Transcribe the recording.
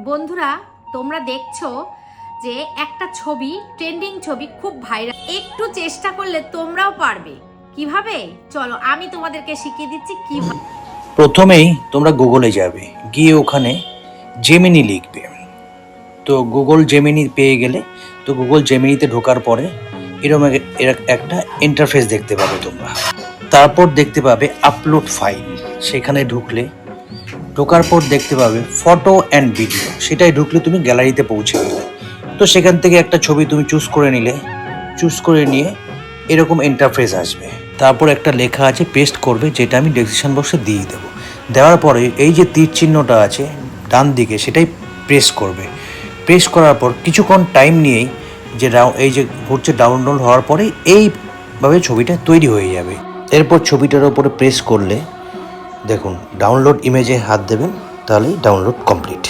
বন্ধুরা, তোমরা দেখছো যে একটা ছবি, ট্রেন্ডিং ছবি, খুব ভাইরাল। একটু চেষ্টা করলে তোমরাও পারবে। কিভাবে? চলো আমি তোমাদেরকে শিখিয়ে দিচ্ছি কিভাবে। প্রথমেই তোমরা গুগলে যাবে, গিয়ে ওখানে জেমিনি লিখবে। তো গুগল জেমিনি পেয়ে গেলে তো গুগল জেমিনিতে ঢোকার পরে এরকম একটা ইন্টারফেস দেখতে পাবে তোমরা। তারপর দেখতে পাবে আপলোড ফাইল, সেখানে ঢোকার পর দেখতে পাবে ফটো অ্যান্ড ভিডিও, সেটাই ঢুকলে তুমি গ্যালারিতে পৌঁছে গেলে। তো সেখান থেকে একটা ছবি তুমি চুজ করে নিয়ে এরকম ইন্টারফেস আসবে। তারপর একটা লেখা আছে পেস্ট করবে, যেটা আমি ডেসক্রিপশন বক্সে দিয়ে দেবো। দেওয়ার পরে এই যে তীর চিহ্নটা আছে ডান দিকে, সেটাই প্রেস করবে। প্রেস করার পর কিছুক্ষণ টাইম নিয়েই এই যে ঘুরছে ডাউনলোড হওয়ার পরে এইভাবে ছবিটা তৈরি হয়ে যাবে। এরপর ছবিটার ওপরে প্রেস করলে দেখুন ডাউনলোড ইমেজে হাত দেবেন, তাহলেই ডাউনলোড কমপ্লিট।